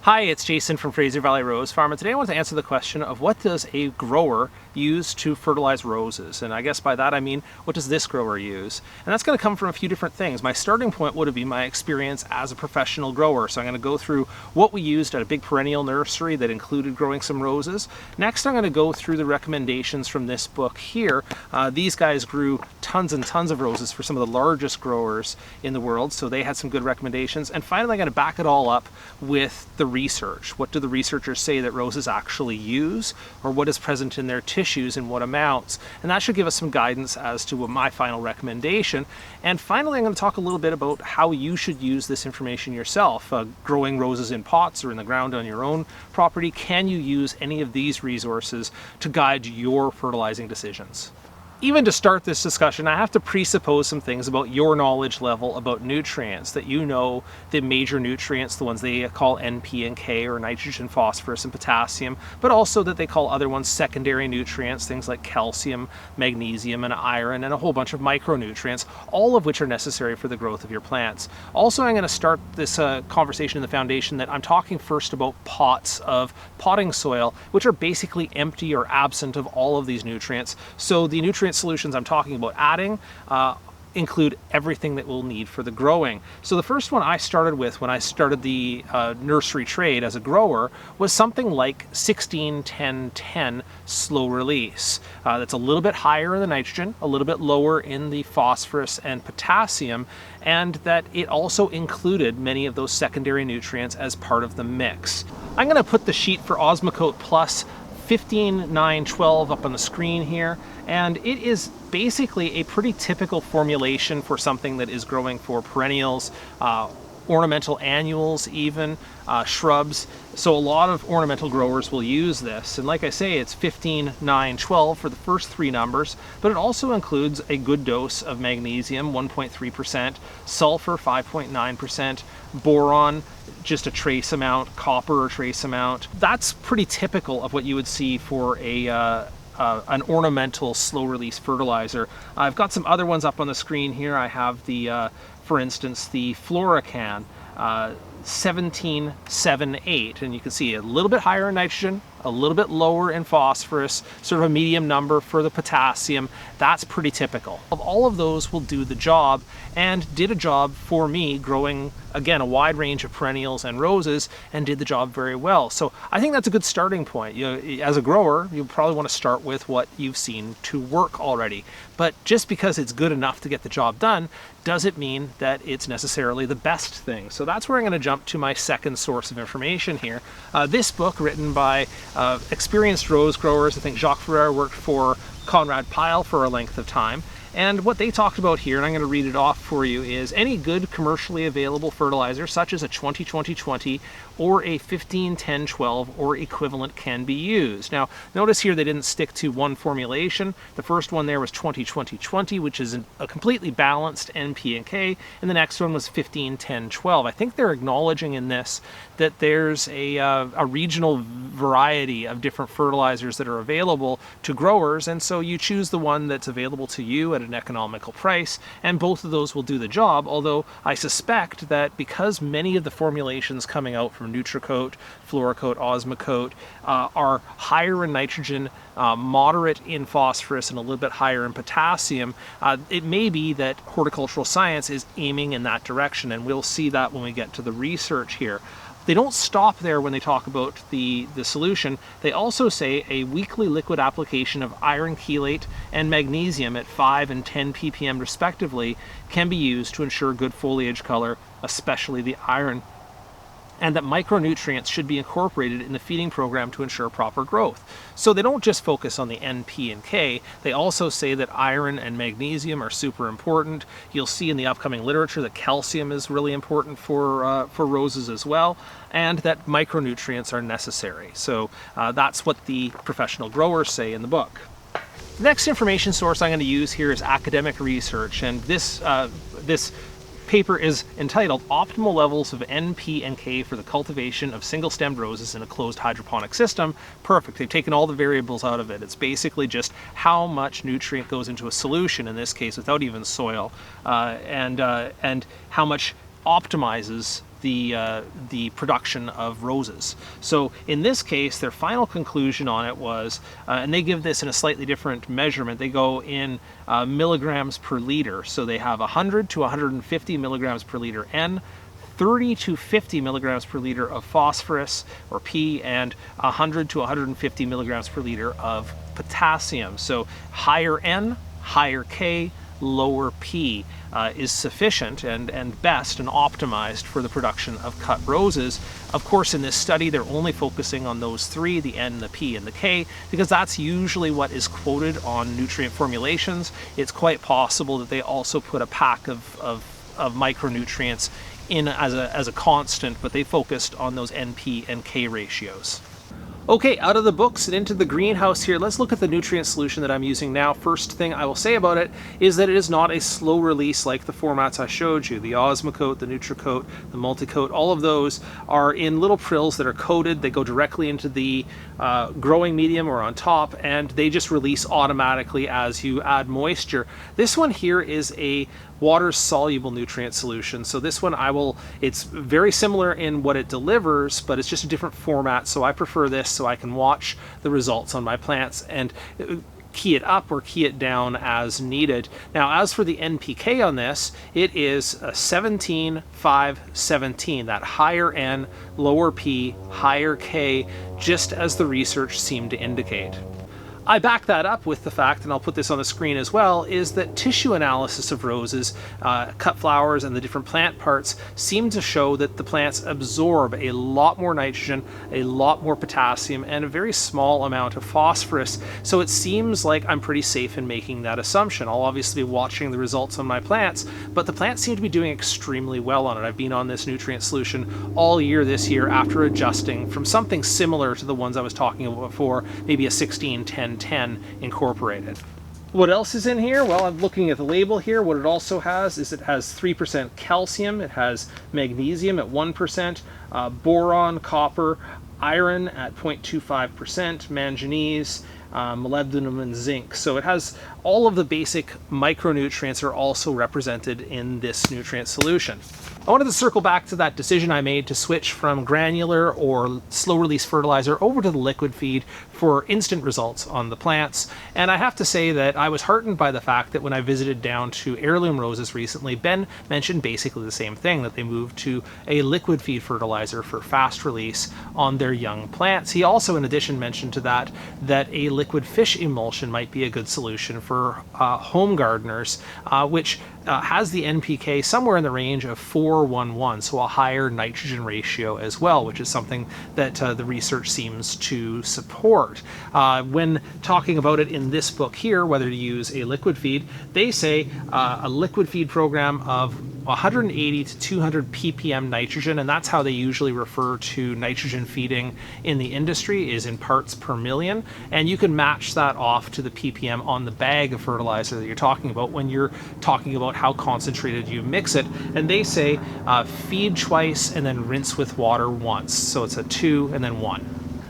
Hi, it's Jason from Fraser Valley Rose Farm, and today I want to answer the question of what does a grower use to fertilize roses? And I guess by that I mean, what does this grower use? And that's going to come from a few different things. My starting point would be my experience as a professional grower. So I'm going to go through what we used at a big perennial nursery that included growing some roses. Next, I'm going to go through the recommendations from this book here. These guys grew tons and tons of roses for some of the largest growers in the world, so they had some good recommendations. And finally, I'm going to back it all up with the research. What do the researchers say that roses actually use, or what is present in their tissues in what amounts? And that should give us some guidance as to what my final recommendation. And finally, I'm going to talk a little bit about how you should use this information yourself. Growing roses in pots or in the ground on your own property, can you use any of these resources to guide your fertilizing decisions? Even to start this discussion, I have to presuppose some things about your knowledge level about nutrients, that you know the major nutrients, the ones they call N, P, and K, or nitrogen, phosphorus, and potassium, but also that they call other ones secondary nutrients, things like calcium, magnesium, and iron, and a whole bunch of micronutrients, all of which are necessary for the growth of your plants. Also, I'm going to start this conversation in the foundation that I'm talking first about pots of potting soil, which are basically empty or absent of all of these nutrients. So the nutrient solutions I'm talking about adding include everything that we'll need for the growing. So the first one I started with when I started the nursery trade as a grower was something like 16-10-10 slow release. That's a little bit higher in the nitrogen, a little bit lower in the phosphorus and potassium, and that it also included many of those secondary nutrients as part of the mix. I'm going to put the sheet for Osmocote Plus 15-9-12 up on the screen here, and it is basically a pretty typical formulation for something that is growing for perennials, ornamental annuals even, shrubs. So a lot of ornamental growers will use this, and like I say, it's 15-9-12 for the first three numbers, but it also includes a good dose of magnesium, 1.3%, sulfur, 5.9%, boron, just a trace amount, copper, a trace amount. That's pretty typical of what you would see for an ornamental slow release fertilizer. I've got some other ones up on the screen here. I have the, for instance, the Florican 17-7-8, and you can see a little bit higher in nitrogen, a little bit lower in phosphorus, sort of a medium number for the potassium. That's pretty typical. All of those will do the job, and did a job for me growing, again, a wide range of perennials and roses, and did the job very well. So I think that's a good starting point. As a grower, you probably want to start with what you've seen to work already. But just because it's good enough to get the job done doesn't mean that it's necessarily the best thing. So that's where I'm going to jump to my second source of information here. This book, written by experienced rose growers. I think Jacques Ferrer worked for Conrad Pyle for a length of time. And what they talked about here, and I'm going to read it off for you, is any good commercially available fertilizer, such as a 20-20-20 or a 15-10-12 or equivalent, can be used. Now, notice here they didn't stick to one formulation. The first one there was 20-20-20, which is a completely balanced N, P, and K, and the next one was 15-10-12. I think they're acknowledging in this that there's a regional variety of different fertilizers that are available to growers, and so you choose the one that's available to you at an economical price, and both of those will do the job, although I suspect that because many of the formulations coming out from Nutricote, Floricote, Osmocote are higher in nitrogen, moderate in phosphorus, and a little bit higher in potassium, it may be that horticultural science is aiming in that direction, and we'll see that when we get to the research here. They don't stop there when they talk about the solution. They also say a weekly liquid application of iron chelate and magnesium at 5 and 10 ppm respectively can be used to ensure good foliage color, especially the iron, and that micronutrients should be incorporated in the feeding program to ensure proper growth. So they don't just focus on the N, P, and K, they also say that iron and magnesium are super important. You'll see in the upcoming literature that calcium is really important for roses as well, and that micronutrients are necessary. So that's what the professional growers say in the book. The next information source I'm going to use here is academic research, and this paper is entitled Optimal Levels of N, P, and K for the Cultivation of Single-Stemmed Roses in a Closed Hydroponic System. Perfect. They've taken all the variables out of it. It's basically just how much nutrient goes into a solution, in this case without even soil, and how much optimizes the production of roses. So in this case, their final conclusion on it was, and they give this in a slightly different measurement, they go in milligrams per liter. So they have 100 to 150 milligrams per liter N, 30 to 50 milligrams per liter of phosphorus or P, and 100 to 150 milligrams per liter of potassium. So higher N, higher K, lower P is sufficient and best and optimized for the production of cut roses. Of course, in this study, they're only focusing on those three, the N, the P, and the K, because that's usually what is quoted on nutrient formulations. It's quite possible that they also put a pack of micronutrients in as a constant, but they focused on those NP and K ratios. Okay, out of the books and into the greenhouse here, let's look at the nutrient solution that I'm using now. First thing I will say about it is that it is not a slow release like the formats I showed you. The Osmocote, the NutriCoat, the Multicoat, all of those are in little prills that are coated. They go directly into the growing medium or on top, and they just release automatically as you add moisture. This one here is a water-soluble nutrient solution. So this one it's very similar in what it delivers, but it's just a different format. So I prefer this so I can watch the results on my plants and key it up or key it down as needed. Now, as for the NPK on this, it is 17, 5, 17, that higher N, lower P, higher K, just as the research seemed to indicate. I back that up with the fact, and I'll put this on the screen as well, is that tissue analysis of roses, cut flowers, and the different plant parts seem to show that the plants absorb a lot more nitrogen, a lot more potassium, and a very small amount of phosphorus. So it seems like I'm pretty safe in making that assumption. I'll obviously be watching the results on my plants, but the plants seem to be doing extremely well on it. I've been on this nutrient solution all year this year after adjusting from something similar to the ones I was talking about before, maybe a 16, 10, 10 incorporated. What else is in here? Well, I'm looking at the label here. What it also has is it has 3% calcium, it has magnesium at 1%, boron, copper, iron at 0.25%, manganese, molybdenum, and zinc. So it has all of the basic micronutrients are also represented in this nutrient solution. I wanted to circle back to that decision I made to switch from granular or slow release fertilizer over to the liquid feed for instant results on the plants. And I have to say that I was heartened by the fact that when I visited down to Heirloom Roses recently, Ben mentioned basically the same thing, that they moved to a liquid feed fertilizer for fast release on their young plants. He also, in addition, mentioned to that a liquid fish emulsion might be a good solution for home gardeners, which has the NPK somewhere in the range of 4:1:1, so a higher nitrogen ratio as well, which is something that the research seems to support. When talking about it in this book here, whether to use a liquid feed, they say a liquid feed program of 180 to 200 ppm nitrogen, and that's how they usually refer to nitrogen feeding in the industry, is in parts per million, and you can match that off to the ppm on the bag of fertilizer that you're talking about when you're talking about how concentrated you mix it. And they say feed twice and then rinse with water once, so it's a 2 and then 1.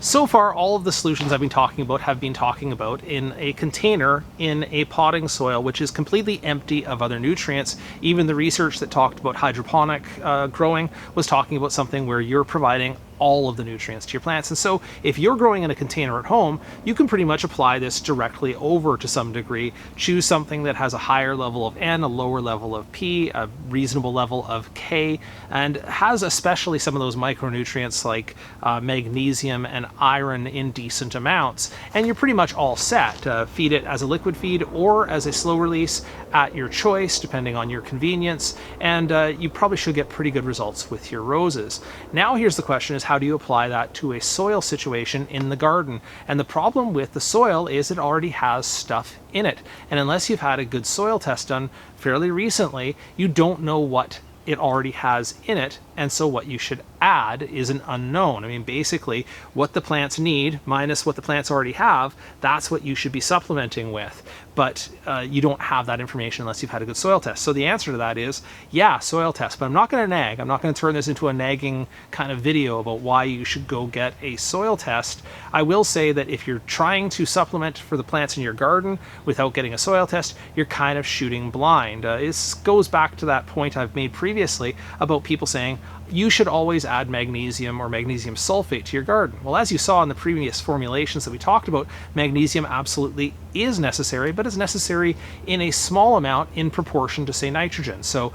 So far, all of the solutions I've been talking about have been talking about in a container in a potting soil, which is completely empty of other nutrients. Even the research that talked about hydroponic growing was talking about something where you're providing all of the nutrients to your plants. And so if you're growing in a container at home, you can pretty much apply this directly over to some degree. Choose something that has a higher level of N, a lower level of P, a reasonable level of K, and has especially some of those micronutrients like magnesium and iron in decent amounts. And you're pretty much all set. Feed it as a liquid feed or as a slow release at your choice, depending on your convenience, and you probably should get pretty good results with your roses. Now here's the question, is how do you apply that to a soil situation in the garden? And the problem with the soil is it already has stuff in it, and unless you've had a good soil test done fairly recently, you don't know what it already has in it, and so what you should add is an unknown. I mean, basically what the plants need minus what the plants already have, that's what you should be supplementing with. But you don't have that information unless you've had a good soil test. So the answer to that is, yeah, soil test. But I'm not going to nag. I'm not going to turn this into a nagging kind of video about why you should go get a soil test. I will say that if you're trying to supplement for the plants in your garden without getting a soil test, you're kind of shooting blind. This goes back to that point I've made previously about people saying, you should always add magnesium or magnesium sulfate to your garden. Well, as you saw in the previous formulations that we talked about, magnesium absolutely is necessary, but it's necessary in a small amount in proportion to, say, nitrogen. So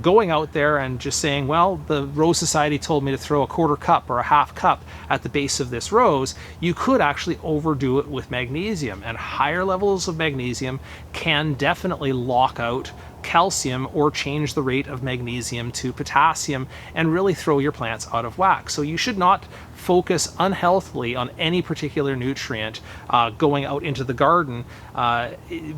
going out there and just saying, well, the Rose Society told me to throw a 1/4 cup or a 1/2 cup at the base of this rose, you could actually overdo it with magnesium, and higher levels of magnesium can definitely lock out calcium or change the rate of magnesium to potassium and really throw your plants out of whack. So you should not focus unhealthily on any particular nutrient going out into the garden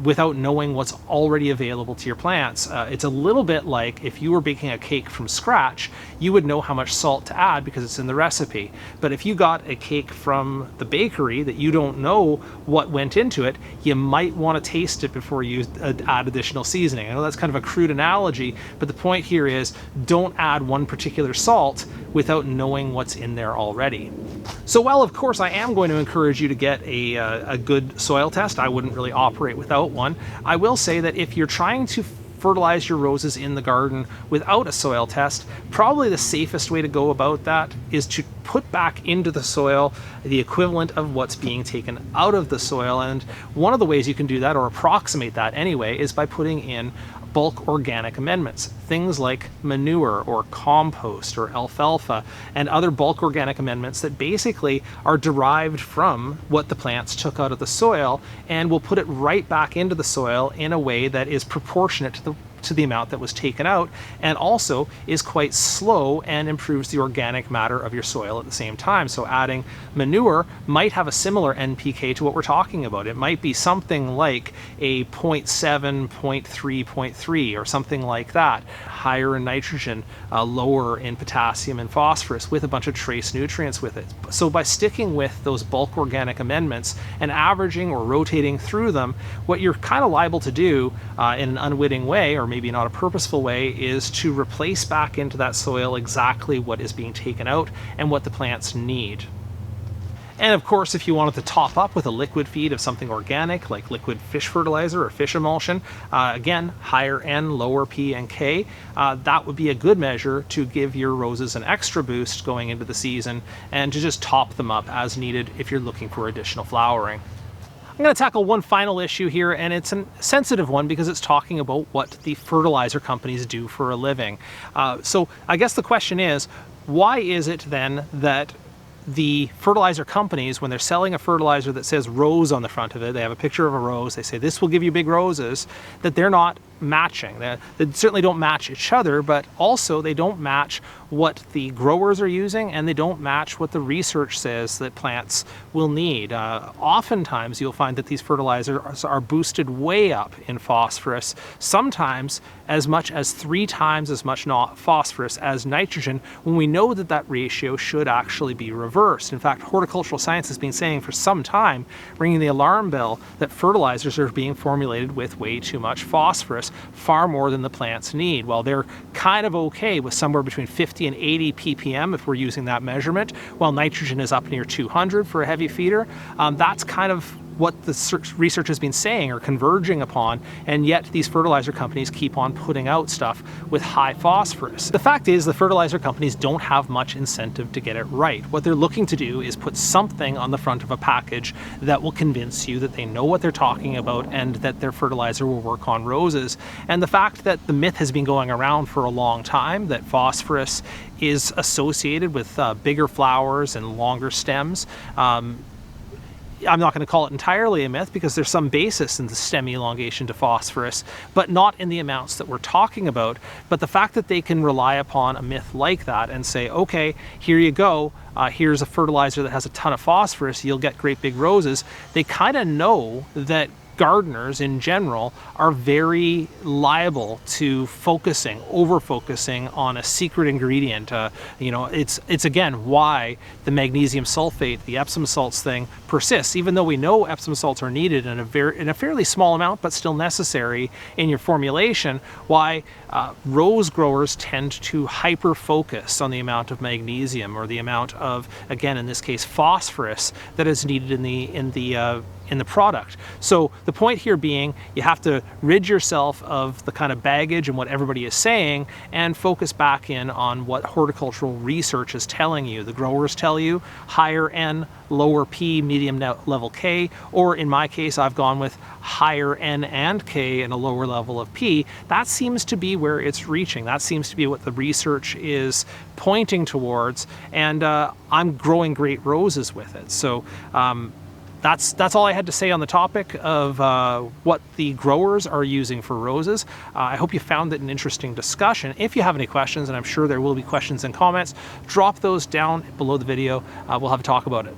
without knowing what's already available to your plants. It's a little bit like if you were baking a cake from scratch, you would know how much salt to add because it's in the recipe. But if you got a cake from the bakery that you don't know what went into it, you might want to taste it before you add additional seasoning. I know that's kind of a crude analogy, but the point here is don't add one particular salt without knowing what's in there already. So while of course I am going to encourage you to get a good soil test, I wouldn't really operate without one. I will say that if you're trying to fertilize your roses in the garden without a soil test, probably the safest way to go about that is to put back into the soil the equivalent of what's being taken out of the soil. And one of the ways you can do that, or approximate that anyway, is by putting in bulk organic amendments, things like manure or compost or alfalfa and other bulk organic amendments that basically are derived from what the plants took out of the soil, and will put it right back into the soil in a way that is proportionate to the amount that was taken out, and also is quite slow and improves the organic matter of your soil at the same time. So adding manure might have a similar NPK to what we're talking about. It might be something like a 0.7, 0.3, 0.3 or something like that, higher in nitrogen, lower in potassium and phosphorus, with a bunch of trace nutrients with it. So by sticking with those bulk organic amendments and averaging or rotating through them, what you're kind of liable to do in an unwitting way, or maybe not a purposeful way, is to replace back into that soil exactly what is being taken out and what the plants need. And of course, if you wanted to top up with a liquid feed of something organic like liquid fish fertilizer or fish emulsion, again, higher N, lower P and K, that would be a good measure to give your roses an extra boost going into the season, and to just top them up as needed if you're looking for additional flowering. I'm going to tackle one final issue here, and it's a sensitive one because it's talking about what the fertilizer companies do for a living. So I guess the question is, why is it then that the fertilizer companies, when they're selling a fertilizer that says rose on the front of it, they have a picture of a rose, they say this will give you big roses, that they're not matching? They certainly don't match each other, but also they don't match what the growers are using, and they don't match what the research says that plants will need. Oftentimes you'll find that these fertilizers are boosted way up in phosphorus, sometimes as much as 3 times as much phosphorus as nitrogen, when we know that that ratio should actually be reversed. In fact, horticultural science has been saying for some time, ringing the alarm bell, that fertilizers are being formulated with way too much phosphorus, far more than the plants need. Well, they're kind of okay with somewhere between 50 and 80 ppm if we're using that measurement, while nitrogen is up near 200 for a heavy feeder. That's kind of what the research has been saying or converging upon, and yet these fertilizer companies keep on putting out stuff with high phosphorus. The fact is, the fertilizer companies don't have much incentive to get it right. What they're looking to do is put something on the front of a package that will convince you that they know what they're talking about and that their fertilizer will work on roses. And the fact that the myth has been going around for a long time that phosphorus is associated with bigger flowers and longer stems, I'm not going to call it entirely a myth, because there's some basis in the stem elongation to phosphorus, but not in the amounts that we're talking about. But the fact that they can rely upon a myth like that and say, okay, here you go, here's a fertilizer that has a ton of phosphorus, you'll get great big roses, they kind of know that gardeners in general are very liable to over-focusing on a secret ingredient. It's again why the magnesium sulfate, the Epsom salts thing persists, even though we know Epsom salts are needed in a fairly small amount, but still necessary in your formulation. Why rose growers tend to hyper-focus on the amount of magnesium, or the amount of, again in this case, phosphorus that is needed in the in the product. So the point here being, you have to rid yourself of the kind of baggage and what everybody is saying and focus back in on what horticultural research is telling you. The growers tell you higher N, lower P, medium level K, or in my case, I've gone with higher N and K and a lower level of P. That seems to be where it's reaching. That seems to be what the research is pointing towards, and I'm growing great roses with it. So that's all I had to say on the topic of what the growers are using for roses. I hope you found it an interesting discussion. If you have any questions, and I'm sure there will be questions and comments, drop those down below the video. We'll have a talk about it.